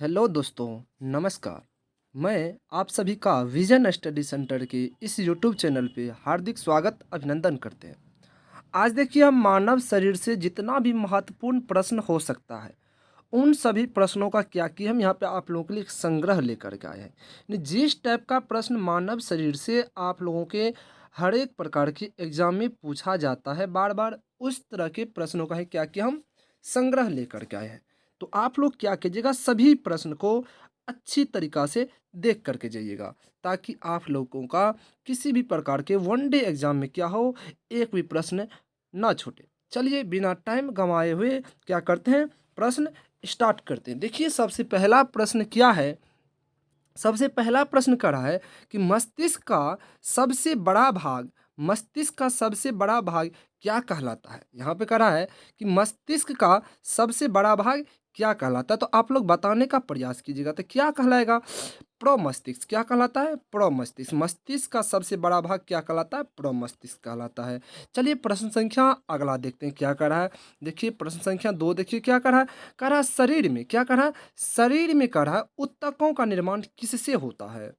Hello दोस्तों, नमस्कार। मैं आप सभी का विजन स्टडी सेंटर के इस यूट्यूब चैनल पे हार्दिक स्वागत अभिनंदन करते हैं। आज देखिए, हम मानव शरीर से जितना भी महत्वपूर्ण प्रश्न हो सकता है, उन सभी प्रश्नों का क्या कि हम यहाँ पे आप लोगों के लिए एक संग्रह लेकर के आए हैं। जिस टाइप का प्रश्न मानव शरीर से आप लोगों के हर एक प्रकार के एग्जाम में पूछा जाता है बार बार, उस तरह के प्रश्नों का है क्या कि हम संग्रह लेकर के आए हैं। तो आप लोग क्या कीजिएगा, सभी प्रश्न को अच्छी तरीक़ा से देख कर के जाइएगा, ताकि आप लोगों का किसी भी प्रकार के वनडे एग्ज़ाम में क्या हो, एक भी प्रश्न ना छूटे। चलिए बिना टाइम गँवाए हुए क्या करते हैं, प्रश्न स्टार्ट करते हैं। देखिए, सबसे पहला प्रश्न क्या है, सबसे पहला प्रश्न कर रहा है कि मस्तिष्क का सबसे बड़ा भाग क्या कहलाता है। यहाँ पे कह रहा है कि मस्तिष्क का सबसे बड़ा भाग क्या कहलाता है, तो आप लोग बताने का प्रयास कीजिएगा। तो क्या कहलाएगा, प्रमस्तिष्क। क्या कहलाता है, प्रमस्तिष्क। मस्तिष्क का सबसे बड़ा भाग क्या कहलाता है, प्रमस्तिष्क कहलाता है। चलिए प्रश्न संख्या अगला देखते हैं क्या कर रहा है। देखिए प्रश्न संख्या 2, देखिए क्या कर रहा है। कह रहा है शरीर में, क्या कर रहा है, शरीर में कह रहा है ऊतकों का निर्माण किससे होता है।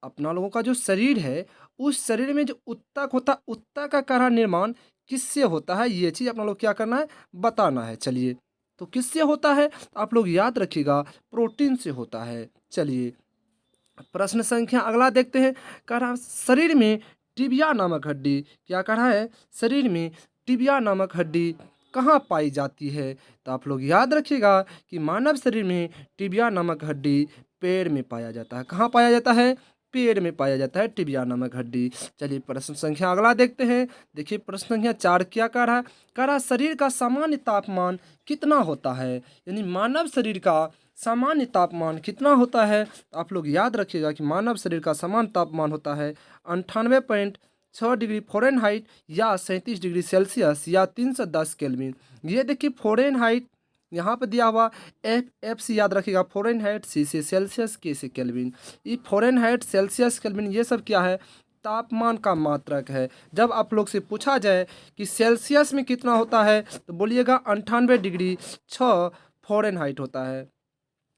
अपना लोगों का जो शरीर है, उस शरीर में जो ऊतक होता है, ऊतक का कह रहा है निर्माण किससे होता है, ये चीज़ अपना लोग क्या करना है, बताना है। चलिए, तो किससे होता है, तो आप लोग याद रखिएगा, प्रोटीन से होता है। चलिए प्रश्न संख्या अगला देखते हैं। कह रहा शरीर में टिबिया नामक हड्डी, क्या कह रहा है, शरीर में टिबिया नामक हड्डी कहाँ पाई जाती है। तो आप लोग याद रखिएगा कि मानव शरीर में टिबिया नामक हड्डी पैर में पाया जाता है। कहाँ पाया जाता है, पैर में पाया जाता है टिबिया नामक हड्डी। चलिए प्रश्न संख्या अगला देखते हैं। देखिए प्रश्न संख्या 4 क्या कह रहा है। कह रहा शरीर का सामान्य तापमान कितना होता है, यानी मानव शरीर का सामान्य तापमान कितना होता है। तो आप लोग याद रखिएगा कि मानव शरीर का सामान्य तापमान होता है 98.6 डिग्री फ़ारेनहाइट या 37 डिग्री सेल्सियस या 310 केल्विन। ये देखिए फ़ारेनहाइट यहाँ पे दिया हुआ, एफ से याद रखिएगा, फ़ारेनहाइट, सी से सेल्सियस, के से केल्विन। ये फ़ारेनहाइट, सेल्सियस, केल्विन ये सब क्या है, तापमान का मात्रक है। जब आप लोग से पूछा जाए कि सेल्सियस में कितना होता है, तो बोलिएगा 98.6 फ़ारेनहाइट होता है।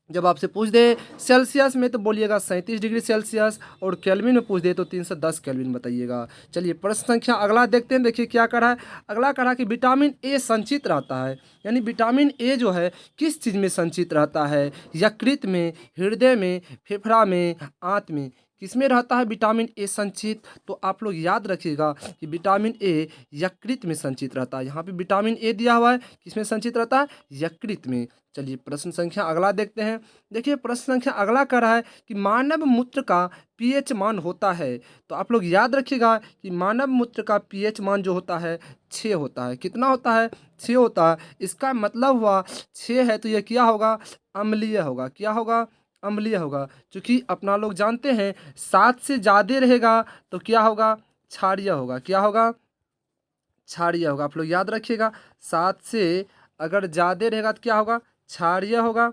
जब आपसे पूछ दे सेल्सियस में, तो बोलिएगा 37 डिग्री सेल्सियस, और केल्विन में पूछ दे तो 310 केल्विन बताइएगा। चलिए प्रश्न संख्या अगला देखते हैं। देखिए क्या करा है, अगला करा कि विटामिन ए संचित रहता है, यानी विटामिन ए जो है किस चीज़ में संचित रहता है, यकृत में, हृदय में, फेफड़ा में, आंत में, किसमें रहता है विटामिन ए संचित। तो आप लोग याद रखिएगा कि विटामिन ए यकृत में संचित रहता है। यहाँ पे विटामिन ए दिया हुआ है, किसमें संचित रहता है, यकृत में। चलिए प्रश्न संख्या अगला देखते हैं। देखिए प्रश्न संख्या अगला कह रहा है कि मानव मूत्र का पीएच मान होता है। तो आप लोग याद रखिएगा कि मानव मूत्र का पीएच मान जो होता है 6 होता है। कितना होता है, 6 होता है। इसका मतलब हुआ 6 है तो यह क्या होगा, अम्लीय होगा। क्या होगा, अम्लीय होगा। चूँकि अपना लोग जानते हैं 7 से ज़्यादा रहेगा तो क्या होगा, क्षारीय होगा। क्या होगा, क्षारीय होगा। आप लोग याद रखिएगा, 7 से अगर ज़्यादा रहेगा तो क्या होगा, क्षारीय होगा,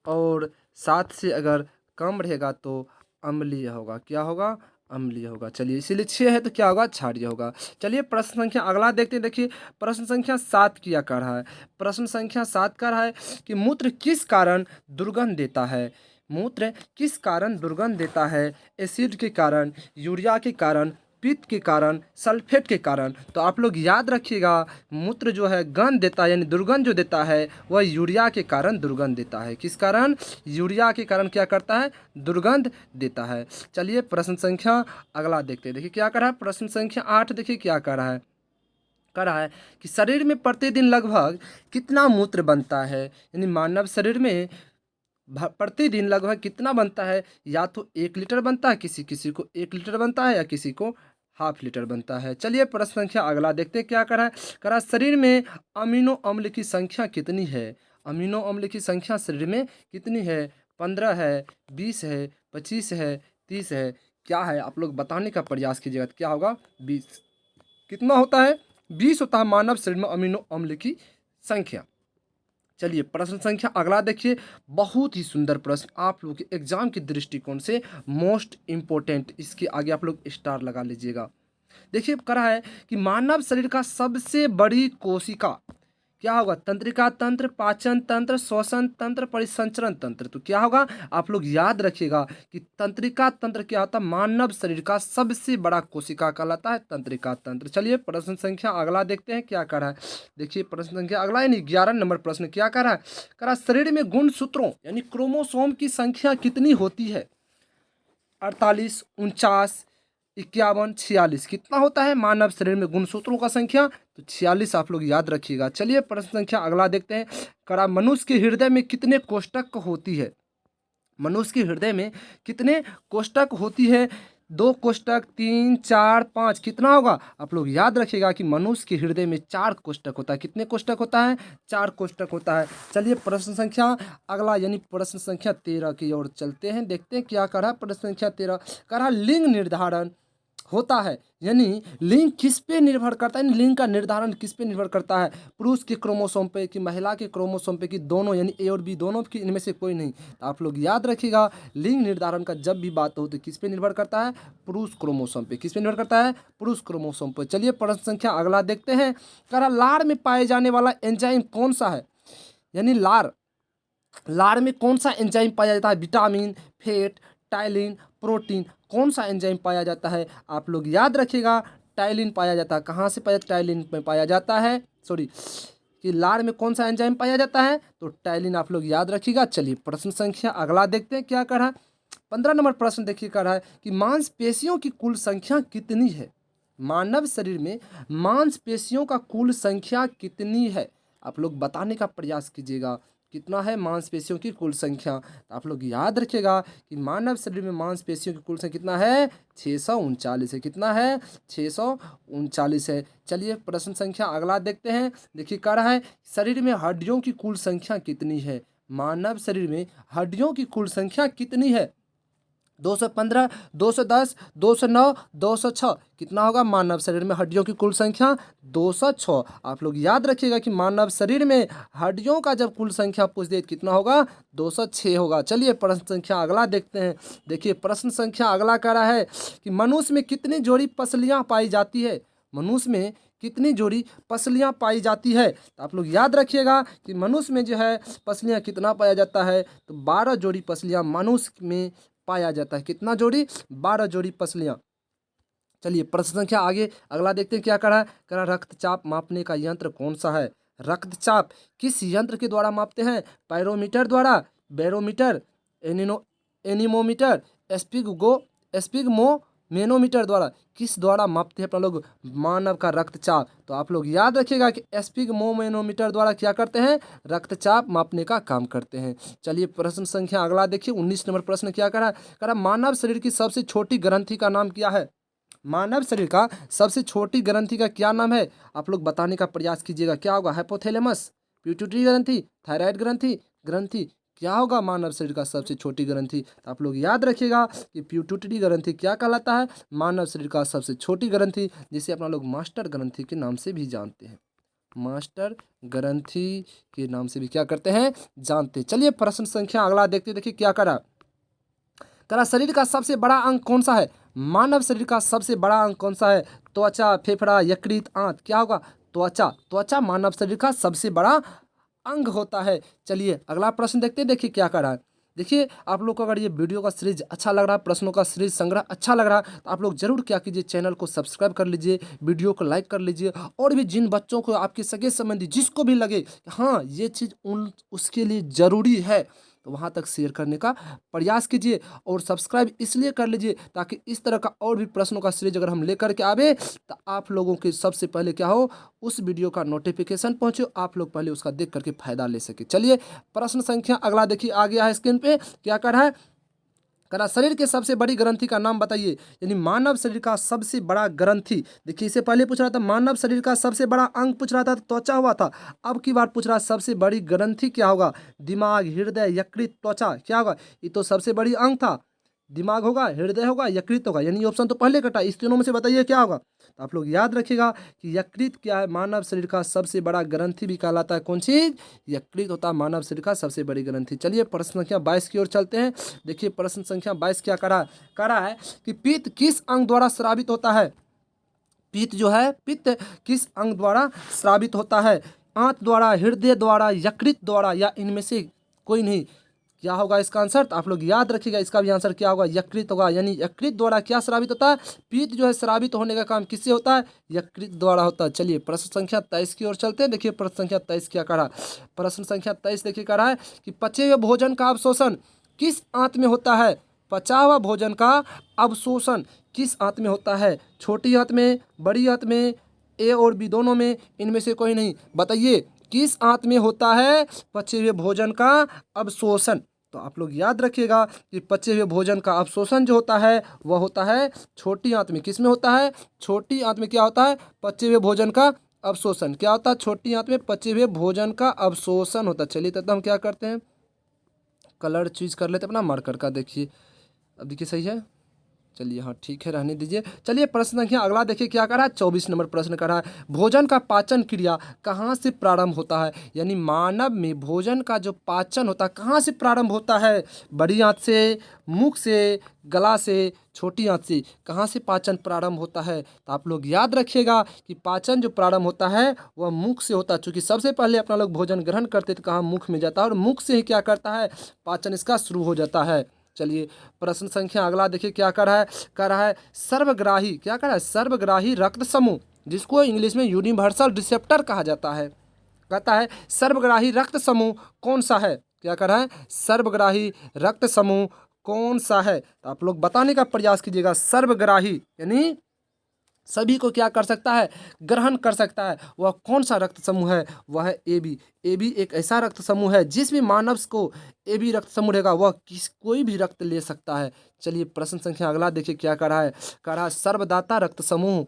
और 7 से अगर कम रहेगा तो अम्लीय होगा। क्या होगा, अम्लीय होगा। चलिए इसीलिए 6 है तो क्या होगा, क्षारीय होगा। चलिए प्रश्न संख्या अगला देखते हैं। देखिए प्रश्न संख्या 7 क्या कर रहा है। प्रश्न संख्या 7 कर रहा है कि मूत्र किस कारण दुर्गंध देता है। मूत्र किस कारण दुर्गंध देता है, एसिड के कारण, यूरिया के कारण, पित्त के कारण, सल्फेट के कारण। तो आप लोग याद रखिएगा, मूत्र जो है गंध देता है, यानी दुर्गंध जो देता है वह यूरिया के कारण दुर्गंध देता है। किस कारण, यूरिया के कारण क्या करता है, दुर्गंध देता है। चलिए प्रश्न संख्या अगला देखते हैं। देखिए क्या कर रहा है, प्रश्न संख्या 8 देखिए क्या कर रहा है। कह रहा है कि शरीर में प्रतिदिन लगभग कितना मूत्र बनता है, यानी मानव शरीर में प्रतिदिन लगभग कितना बनता है। या तो 1 लीटर बनता है, किसी किसी को 1 लीटर बनता है, या किसी को ½ लीटर बनता है। चलिए प्रश्न संख्या अगला देखते हैं क्या करा है। करा शरीर में अमीनो अम्ल की संख्या कितनी है। अमीनो अम्ल की संख्या शरीर में कितनी है, 15 है, 20 है, 25 है, 30 है। क्या है, आप लोग बताने का प्रयास कीजिएगा। क्या होगा, 20। कितना होता है, 20 होता है मानव शरीर में अमीनो अम्ल की संख्या। चलिए प्रश्न संख्या अगला देखिए, बहुत ही सुंदर प्रश्न, आप लोगों के एग्जाम के दृष्टिकोण से मोस्ट इम्पोर्टेंट। इसके आगे आप लोग स्टार लगा लीजिएगा। देखिए करा है कि मानव शरीर का सबसे बड़ी कोशिका, क्या होगा? तंत्रिका तंत्र, पाचन तंत्र, श्वसन तंत्र, परिसंचरण तंत्र। तो क्या होगा? आप लोग याद रखिएगा कि तंत्रिका तंत्र क्या होता है? मानव शरीर का सबसे बड़ा कोशिका कहलाता है तंत्रिका तंत्र। चलिए प्रश्न संख्या अगला देखते हैं क्या कर रहा है। देखिए प्रश्न संख्या अगला यानी 11 नंबर प्रश्न क्या कर रहा है? कह रहा है शरीर में गुणसूत्रों यानी क्रोमोसोम की संख्या कितनी होती है? 48, 49, 51, 46 कितना होता है मानव शरीर में गुणसूत्रों का संख्या? तो 46 आप लोग याद रखिएगा। चलिए प्रश्न संख्या अगला देखते हैं। करा मनुष्य के हृदय में कितने कोष्ठक होती है? मनुष्य के हृदय में कितने कोष्ठक होती है? 2 कोष्ठक, 3, 4, 5 कितना होगा? आप लोग याद रखिएगा कि मनुष्य के हृदय में 4 कोष्ठक होता है। कितने कोष्ठक होता है? 4 कोष्ठक होता है। चलिए प्रश्न संख्या अगला यानी प्रश्न संख्या 13 की ओर चलते हैं। देखते हैं क्या कर रहा है प्रश्न संख्या 13। कह रहा लिंग निर्धारण होता है यानी लिंग किस पे निर्भर करता है? लिंग का निर्धारण किस पे निर्भर करता है? पुरुष के क्रोमोसोम पे कि महिला के क्रोमोसोम पे कि दोनों यानी ए और बी दोनों की इनमें से कोई नहीं? तो आप लोग याद रखिएगा लिंग निर्धारण का जब भी बात हो तो किस पे निर्भर करता है? पुरुष क्रोमोसोम पे। किस पे निर्भर करता है? पुरुष क्रोमोसोम पे। चलिए प्रश्न संख्या अगला देखते हैं। कह रहा लार में पाए जाने वाला एंजाइम कौन सा है? यानी लार में कौन सा एंजाइम पाया जाता है? विटामिन, फैट, टाइलिन, प्रोटीन कौन सा एंजाइम पाया जाता है? आप लोग याद रखिएगा टाइलिन पाया जाता है। कहाँ से पाया? टाइलिन में पाया जाता है। सॉरी कि लार में कौन सा एंजाइम पाया जाता है? तो टाइलिन आप लोग याद रखिएगा। चलिए प्रश्न संख्या अगला देखते हैं क्या कर रहा है। 15 नंबर प्रश्न देखिए कर रहा है कि मांसपेशियों की कुल संख्या कितनी है? मानव शरीर में मांसपेशियों का कुल संख्या कितनी है? आप लोग बताने का प्रयास कीजिएगा कितना है मांसपेशियों की कुल संख्या। तो आप लोग याद रखिएगा कि मानव शरीर में मांसपेशियों की कुल संख्या कितना है? 639 है। कितना है? 639 है। चलिए प्रश्न संख्या अगला देखते हैं। देखिए कह रहा है शरीर में हड्डियों की कुल संख्या कितनी है? मानव शरीर में हड्डियों की कुल संख्या कितनी है? 215, 210, 209, 206 कितना होगा? मानव शरीर में हड्डियों की कुल संख्या 206। आप लोग याद रखिएगा कि मानव शरीर में हड्डियों का जब कुल संख्या पूछ दे कितना होगा? 206 होगा। चलिए प्रश्न संख्या अगला देखते हैं। देखिए प्रश्न संख्या अगला कह रहा है कि मनुष्य में कितनी जोड़ी पसलियां पाई जाती है? मनुष्य में कितनी जोड़ी पसलियां पाई जाती है? तो आप लोग याद रखिएगा कि मनुष्य में जो है पसलियां कितना पाया जाता है? तो 12 जोड़ी पसलियां मनुष्य में पाया जाता है। कितना जोड़ी? 12 जोड़ी पसलियां। चलिए प्रश्न संख्या आगे अगला देखते हैं क्या करा है। करा रक्तचाप मापने का यंत्र कौन सा है? रक्तचाप किस यंत्र के द्वारा मापते हैं? पैरोमीटर द्वारा, बैरोमीटर, एनिनो एनीमोमीटर, एस्पिगमोमेनोमीटर द्वारा किस द्वारा मापते हैं अपना लोग मानव का रक्तचाप? तो आप लोग याद रखिएगा कि एस्पिगमोमेनोमीटर द्वारा क्या करते हैं? रक्तचाप मापने का काम करते हैं। चलिए प्रश्न संख्या अगला देखिए 19 नंबर प्रश्न क्या करा मानव शरीर की सबसे छोटी ग्रंथि का नाम क्या है? मानव शरीर का सबसे छोटी ग्रंथि का क्या नाम है? आप लोग बताने का प्रयास कीजिएगा। क्या होगा? हाइपोथैलेमस, पिट्यूटरी ग्रंथि, थायराइड ग्रंथि ग्रंथि क्या होगा मानव शरीर का सबसे छोटी ग्रंथि? तो आप लोग याद रखिएगा कि पिट्यूटरी ग्रंथि क्या कहलाता है? मानव शरीर का सबसे छोटी ग्रंथि, जिसे अपना लोग मास्टर ग्रंथि के नाम से भी जानते हैं। मास्टर ग्रंथि के नाम से भी क्या करते हैं? जानते हैं। चलिए प्रश्न संख्या अगला देखते देखिए क्या करा। करा शरीर का सबसे बड़ा अंग कौन सा है? मानव शरीर का सबसे बड़ा अंग कौन सा है? त्वचा, फेफड़ा, यकृत, आंत क्या होगा? त्वचा। त्वचा मानव शरीर का सबसे बड़ा अंग होता है। चलिए अगला प्रश्न देखते हैं। देखिए क्या कर रहा है। देखिए आप लोग को अगर ये वीडियो का सीरीज अच्छा लग रहा है, प्रश्नों का सीरीज संग्रह अच्छा लग रहा है, तो आप लोग जरूर क्या कीजिए, चैनल को सब्सक्राइब कर लीजिए, वीडियो को लाइक कर लीजिए। और भी जिन बच्चों को आपके सगे संबंधी जिसको भी लगे कि हाँ ये चीज़ उसके लिए ज़रूरी है, तो वहाँ तक शेयर करने का प्रयास कीजिए। और सब्सक्राइब इसलिए कर लीजिए ताकि इस तरह का और भी प्रश्नों का सीरीज अगर हम लेकर के आवे तो आप लोगों के सबसे पहले क्या हो, उस वीडियो का नोटिफिकेशन पहुंचे, आप लोग पहले उसका देख करके फायदा ले सके। चलिए प्रश्न संख्या अगला देखिए आ गया है स्क्रीन पे। क्या कर रहा है? करा शरीर के सबसे बड़ी ग्रंथि का नाम बताइए। यानी मानव शरीर का सबसे बड़ा ग्रंथि। देखिए इससे पहले पूछ रहा था मानव शरीर का सबसे बड़ा अंग पूछ रहा था, तो त्वचा हुआ था। अब की बार पूछ रहा है सबसे बड़ी ग्रंथि क्या होगा? दिमाग, हृदय, यकृत, त्वचा क्या होगा? ये तो सबसे बड़ी अंग था। दिमाग होगा, हृदय होगा, यकृत होगा, यानी ऑप्शन तो पहले कटा। इस तीनों में से बताइए क्या होगा? तो आप लोग याद रखिएगा कि यकृत क्या है? मानव शरीर का सबसे बड़ा ग्रंथि भी कहलाता है। कौन चीज? यकृत होता है मानव शरीर का सबसे बड़ी ग्रंथि। चलिए प्रश्न संख्या 22 की ओर चलते हैं। देखिए प्रश्न संख्या 22 क्या करा है कि पित्त किस अंग द्वारा स्रावित होता है? पित्त जो है, पित्त किस अंग द्वारा स्रावित होता है? आंत द्वारा, हृदय द्वारा, यकृत द्वारा या इनमें से कोई नहीं। क्या होगा इसका आंसर? तो आप लोग याद रखिएगा, इसका भी आंसर क्या होगा? यकृत होगा। यानी यकृत द्वारा क्या स्रावित होता है? पित्त जो है स्रावित होने का काम किससे होता है? यकृत द्वारा होता है। चलिए प्रश्न संख्या 23 की ओर चलते हैं। देखिए प्रश्न संख्या 23 क्या कह रहा है। प्रश्न संख्या 23 देखिए कह रहा है कि पचे हुए भोजन का अवशोषण किस आंत में होता है? पचा हुआ भोजन का अवशोषण किस आंत में होता है? छोटी आंत में, बड़ी आंत में, ए और बी दोनों में, इनमें से कोई नहीं। बताइए किस आंत में होता है पचे हुए भोजन का अवशोषण? तो आप लोग याद रखिएगा कि पचे हुए भोजन का अवशोषण जो होता है वह होता है छोटी आंत में। किस में होता है? छोटी आंत में क्या होता है? पचे हुए भोजन का अवशोषण क्या होता है? छोटी आंत में पचे हुए भोजन का अवशोषण होता है। चलिए तो हम क्या करते हैं, कलर चूज कर लेते हैं अपना मार्कर का। देखिए अब देखिए सही है। चलिए हाँ ठीक है, रहने दीजिए। चलिए प्रश्न संख्या अगला देखिए क्या कर रहा है। 24 नंबर प्रश्न कर रहा है, भोजन का पाचन क्रिया कहाँ से प्रारंभ होता है? यानी मानव में भोजन का जो पाचन होता है कहाँ से प्रारंभ होता है? बड़ी आंत से, मुख से, गला से, छोटी आंत से, कहाँ से पाचन प्रारंभ होता है? तो आप लोग याद रखिएगा कि पाचन जो प्रारंभ होता है वह मुख से होता है। चूँकि सबसे पहले अपना लोग भोजन ग्रहण करते तो कहाँ? मुख में जाता है, और मुख से ही क्या करता है? पाचन इसका शुरू हो जाता है। चलिए प्रश्न संख्या अगला देखिए क्या कर रहा है। कर रहा है सर्वग्राही, क्या कर रहा है? सर्वग्राही रक्त समूह, जिसको इंग्लिश में यूनिवर्सल रिसेप्टर कहा जाता है। कहता है सर्वग्राही रक्त समूह कौन सा है? क्या कर रहा है? सर्वग्राही रक्त समूह कौन सा है? तो आप लोग बताने का प्रयास कीजिएगा। सर्वग्राही यानी सभी को क्या कर सकता है? ग्रहण कर सकता है। वह कौन सा रक्त समूह है? वह है ए बी। ए बी एक ऐसा रक्त समूह है जिस भी मानव को ए बी रक्त समूह रहेगा वह कोई भी रक्त ले सकता है। चलिए प्रश्न संख्या अगला देखिए क्या कर रहा है। कर रहा है सर्वदाता रक्त समूह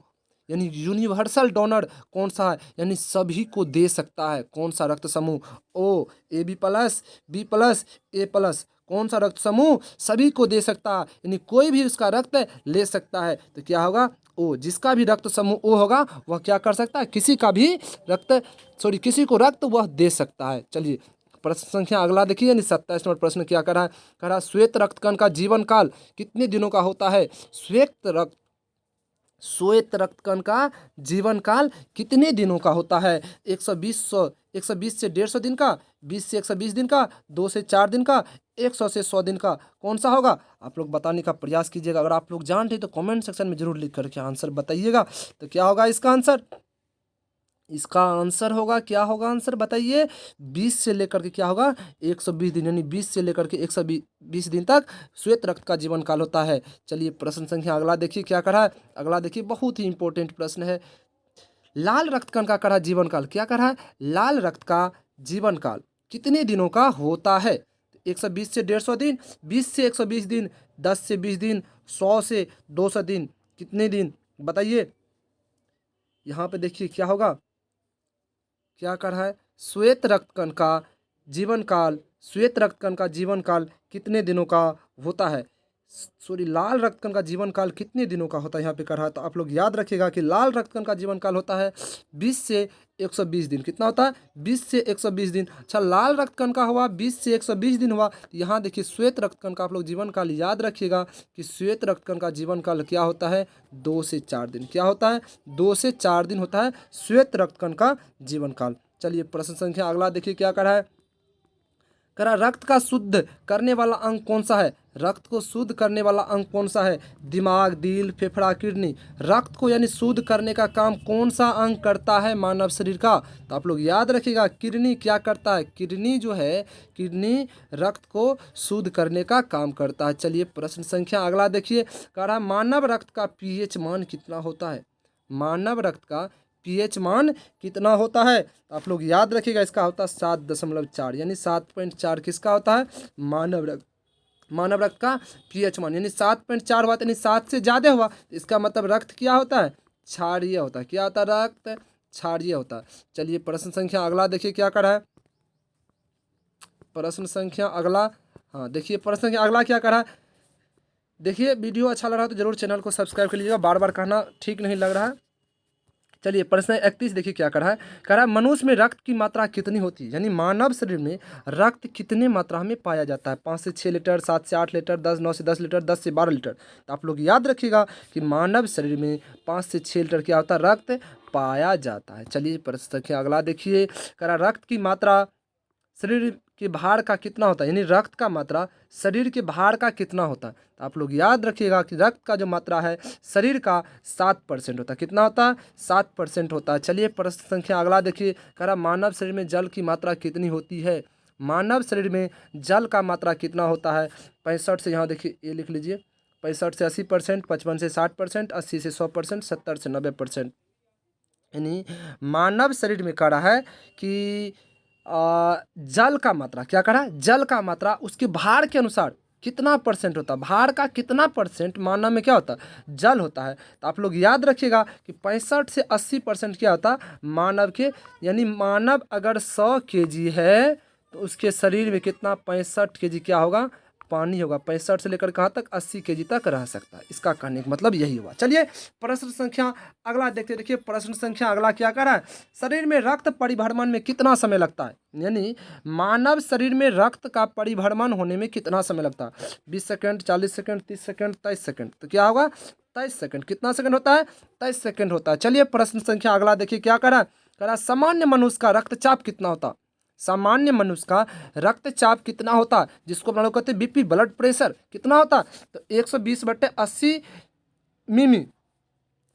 यानी यूनिवर्सल डोनर कौन सा है? यानी सभी को दे सकता है। कौन सा रक्त समूह? O, A B plus, B plus, A plus. कौन सा रक्त समूह सभी को दे सकता है, यानी कोई भी उसका रक्त ले सकता है। तो क्या होगा? ओ। जिसका भी रक्त समूह ओ होगा वह क्या कर सकता है? किसी का भी रक्त, सॉरी किसी को रक्त वह दे सकता है। चलिए प्रश्न संख्या अगला देखिए, यानी 27 नंबर प्रश्न क्या कर रहा है। कह रहा है श्वेत रक्तकण का जीवन काल कितने दिनों का होता है? श्वेत रक्तकण का जीवन काल कितने दिनों का होता है? 120 से 150 दिन का, 20 से 120 दिन का, 2 से 4 दिन का, 100 से 100 दिन का। कौन सा होगा? आप लोग बताने का प्रयास कीजिएगा। अगर आप लोग जानते हैं तो कमेंट सेक्शन में जरूर लिख करके आंसर बताइएगा। तो क्या होगा इसका आंसर? इसका आंसर होगा, क्या होगा आंसर बताइए? 20 से लेकर के क्या होगा? 120 दिन, यानी 20 से लेकर के 120 दिन तक श्वेत रक्त का जीवन काल होता है। चलिए प्रश्न संख्या अगला देखिए क्या करा है। अगला देखिए बहुत ही इंपॉर्टेंट प्रश्न है। लाल रक्तकण का करा जीवन काल, क्या करा है? लाल रक्त का जीवन काल कितने दिनों का होता है? 120 से 150 दिन, 20 से 120 दिन, 10 से 20 दिन, 100 से 200 दिन, कितने दिन बताइए? यहाँ पे देखिए क्या होगा, क्या कर रहा है? श्वेत रक्तकण का जीवन काल, श्वेत रक्तकण का जीवन काल कितने दिनों का होता है? सॉरी, लाल रक्तकण का जीवन काल कितने दिनों का होता है यहाँ पे कर रहा है। तो आप लोग याद रखिएगा कि लाल रक्तकण का जीवन काल होता है 20 से 120 दिन। कितना होता है? 20 से 120 दिन। अच्छा, लाल रक्तकण का हुआ 20 से 120 दिन हुआ। तो यहाँ देखिए श्वेत रक्तकण का आप लोग जीवन काल याद रखिएगा कि श्वेत रक्तकण का जीवन काल क्या होता है? 2 से 4 दिन। क्या होता है? 2 से 4 दिन होता है श्वेत रक्तकण का जीवन काल। चलिए प्रश्न संख्या अगला देखिए क्या कर रहा है। करा रक्त का शुद्ध करने वाला अंग कौन सा है? रक्त को शुद्ध करने वाला अंग कौन सा है? दिमाग, दिल, फेफड़ा, किडनी। रक्त को यानी शुद्ध करने का काम कौन सा अंग करता है मानव शरीर का? तो आप लोग याद रखिएगा किडनी क्या करता है? किडनी जो है, किडनी रक्त को शुद्ध करने का काम करता है। चलिए प्रश्न संख्या अगला देखिए। कह रहा मानव रक्त का पीएच मान कितना होता है? मानव रक्त का पीएच मान कितना होता है? आप लोग याद रखिएगा इसका होता है 7.4, यानी 7.4 किसका होता है? मानव रक्त। मानव रक्त का पीएच मान यानी 7.4 हुआ, यानी 7 से ज़्यादा हुआ। इसका मतलब रक्त क्या होता है? क्षारीय होता है। क्या होता है? रक्त क्षारीय होता है। चलिए प्रश्न संख्या अगला देखिए क्या कर रहा है। प्रश्न संख्या अगला, हाँ देखिए प्रश्न संख्या अगला क्या कर रहा है। देखिए वीडियो अच्छा लग रहा है तो जरूर चैनल को सब्सक्राइब कर लीजिएगा। बार बार कहना ठीक नहीं लग रहा है। चलिए प्रश्न 31 देखिए क्या कह रहा है मनुष्य में रक्त की मात्रा कितनी होती है, यानी मानव शरीर में रक्त कितने मात्रा में पाया जाता है। 5 से 6 लीटर, 7 से 8 लीटर, 9 से 10 लीटर, 10 से 12 लीटर। तो आप लोग याद रखिएगा कि मानव शरीर में 5 से 6 लीटर क्या होता है, रक्त पाया जाता है। चलिए प्रश्न संख्या अगला देखिए, कह रहा रक्त की मात्रा शरीर के भार का कितना होता है, यानी रक्त का मात्रा शरीर के भार का कितना होता है। तो आप लोग याद रखिएगा कि रक्त का जो मात्रा है शरीर का 7% होता है। कितना होता है, 7% होता है। चलिए प्रश्न संख्या अगला देखिए, कह रहा मानव शरीर में जल की मात्रा कितनी होती है। मानव शरीर में जल का मात्रा कितना होता है। 65 से, यहाँ देखिए ये लिख लीजिए, 65 से 80%, 55 से 60%, 80 से 100%, 70 से 90%। यानी मानव शरीर में कह रहा है कि जल का मात्रा, क्या कह रहा है, जल का मात्रा उसके भार के अनुसार कितना परसेंट होता है, भार का कितना परसेंट मानव में क्या होता है, जल होता है। तो आप लोग याद रखिएगा कि 65 से 80% क्या होता है मानव के, यानी मानव अगर 100 केजी है तो उसके शरीर में कितना, 65 केजी क्या होगा, पानी होगा। 65 से लेकर कहाँ तक, 80 केजी तक रह सकता है। इसका कहने का मतलब यही हुआ। चलिए प्रश्न संख्या अगला देखते, देखिए प्रश्न संख्या अगला क्या कर रहा है, शरीर में रक्त परिभ्रमण में कितना समय लगता है, यानी मानव शरीर में रक्त का परिभ्रमण होने में कितना समय लगता है। 20 सेकंड, 40 सेकंड, 30 सेकंड, 23 सेकंड। तो क्या होगा, 23 सेकंड। कितना सेकंड होता है, 23 सेकंड होता है। चलिए प्रश्न संख्या अगला देखिए क्या कर रहा है, सामान्य मनुष्य का रक्तचाप कितना होता है। सामान्य मनुष्य का रक्तचाप कितना होता है, जिसको हम लोग कहते हैं बीपी, ब्लड प्रेशर, कितना होता है। तो 120/80 मिमी।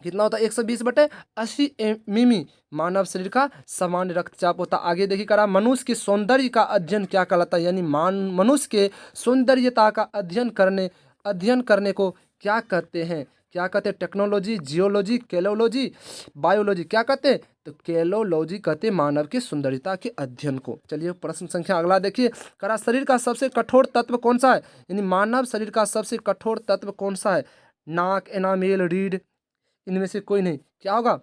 कितना होता है, 120/80 मिमी मानव शरीर का सामान्य रक्तचाप होता है। आगे देखिए करा मनुष्य के सौंदर्य का अध्ययन क्या कहलाता है, यानी मनुष्य के सौंदर्यता का अध्ययन करने को क्या कहते हैं। क्या कहते हैं, टेक्नोलॉजी, जियोलॉजी, केलोलॉजी, बायोलॉजी, क्या कहते हैं, तो केलोलॉजी कहते हैं मानव की सुंदरता के अध्ययन को। चलिए प्रश्न संख्या अगला देखिए, करा शरीर का सबसे कठोर तत्व कौन सा है, यानी मानव शरीर का सबसे कठोर तत्व कौन सा है। नाक, एनामेल, रीढ़, इनमें से कोई नहीं। क्या होगा,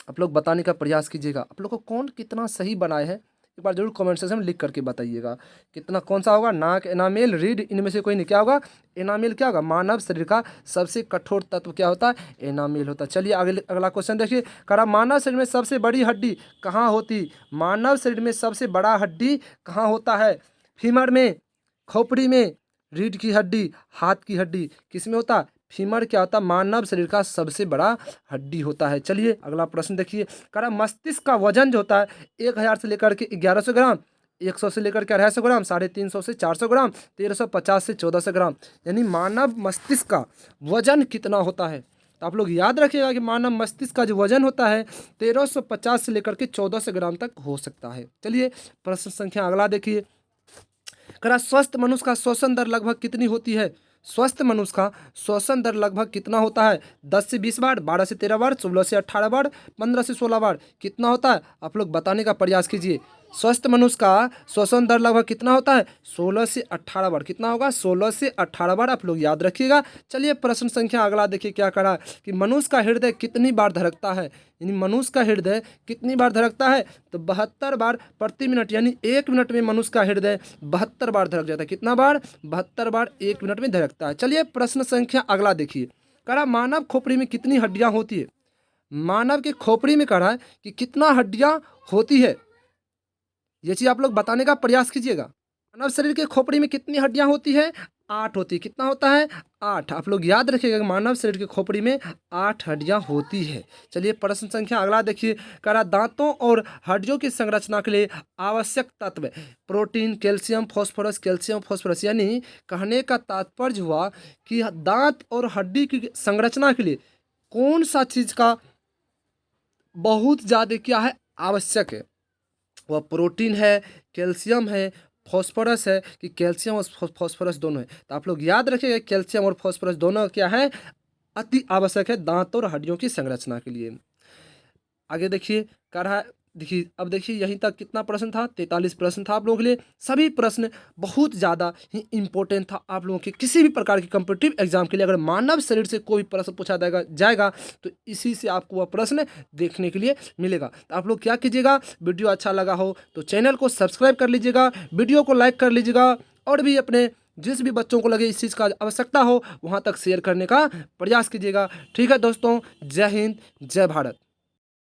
आप लोग बताने का प्रयास कीजिएगा। आप लोग को कौन कितना सही बनाए हैं एक बार जरूर कमेंट सेक्शन में लिख करके बताइएगा। कितना कौन सा होगा, नाक, एनामेल, रीढ़, इनमें से कोई नहीं। क्या होगा, एनामेल। क्या होगा, मानव शरीर का सबसे कठोर तत्व क्या होता है, एनामेल होता है। चलिए अगला क्वेश्चन देखिए, करा मानव शरीर में सबसे बड़ी हड्डी कहाँ होती। मानव शरीर में सबसे बड़ा हड्डी कहाँ होता है। फीमर में, खोपड़ी में, रीढ़ की हड्डी, हाथ की हड्डी, किस में होता है, फीमर। क्या होता है, मानव शरीर का सबसे बड़ा हड्डी होता है। चलिए अगला प्रश्न देखिए, करा मस्तिष्क का वजन जो होता है 1000 से लेकर के 1100 ग्राम, 100 से लेकर के 250 ग्राम, 350 से 400 ग्राम, 1350 से 1400 ग्राम, यानी मानव मस्तिष्क का वजन कितना होता है। तो आप लोग याद रखिएगा कि मानव मस्तिष्क का जो वजन होता है 1350 से लेकर के 1400 ग्राम तक हो सकता है। चलिए प्रश्न संख्या अगला देखिए, करा स्वस्थ मनुष्य का श्वसन दर लगभग कितनी होती है। स्वस्थ मनुष्य का श्वसन दर लगभग कितना होता है, 10 से 20 बार, 12 से 13 बार, 16 से 18 बार, 15 से 16 बार, कितना होता है, आप लोग बताने का प्रयास कीजिए। स्वस्थ मनुष्य का श्वसन दर लगभग कितना होता है, 16 से 18 बार। कितना होगा, 16 से 18 बार। आप लोग याद रखिएगा। चलिए प्रश्न संख्या अगला देखिए क्या करा कि मनुष्य का हृदय कितनी बार धड़कता है, यानी मनुष्य का हृदय कितनी बार धड़कता है, तो 72 बार प्रति मिनट, यानी 1 मिनट में मनुष्य का हृदय 72 बार धड़क जाता है। कितना बार, 72 बार 1 मिनट में धड़कता है। चलिए प्रश्न संख्या अगला देखिए, करा मानव खोपड़ी में कितनी हड्डियां होती है। मानव के खोपड़ी में कहा है कि कितना हड्डियां होती है, ये चीज आप लोग बताने का प्रयास कीजिएगा। मानव शरीर के खोपड़ी में कितनी हड्डियां होती है, 8 होती है। कितना होता है, 8। आप लोग याद रखिएगा कि मानव शरीर के खोपड़ी में 8 हड्डियां होती है। चलिए प्रश्न संख्या अगला देखिए, करा दांतों और हड्डियों की संरचना के लिए आवश्यक तत्व protein, calcium, phosphorus, calcium, phosphorus, यानी कहने का तात्पर्य हुआ कि दांत और हड्डी की संरचना के लिए कौन सा चीज का बहुत ज़्यादा क्या है, आवश्यक है। वह प्रोटीन है, कैल्शियम है, फास्फोरस है, कि कैल्शियम और फास्फोरस दोनों है। तो आप लोग याद रखिएगा कैल्शियम और फास्फोरस दोनों क्या है, अति आवश्यक है दांत और हड्डियों की संरचना के लिए। आगे देखिए कह रहा है, देखिए अब देखिए यहीं तक कितना प्रश्न था, 43 प्रश्न था आप लोगों के लिए। सभी प्रश्न बहुत ज़्यादा ही इंपॉर्टेंट था आप लोगों के किसी भी प्रकार की कॉम्पिटिटिव एग्जाम के लिए। अगर मानव शरीर से कोई प्रश्न पूछा जाएगा तो इसी से आपको वह प्रश्न देखने के लिए मिलेगा। तो आप लोग क्या कीजिएगा, वीडियो अच्छा लगा हो तो चैनल को सब्सक्राइब कर लीजिएगा, वीडियो को लाइक कर लीजिएगा, और भी अपने जिस भी बच्चों को लगे इस चीज़ का आवश्यकता हो वहाँ तक शेयर करने का प्रयास कीजिएगा। ठीक है दोस्तों, जय हिंद, जय भारत।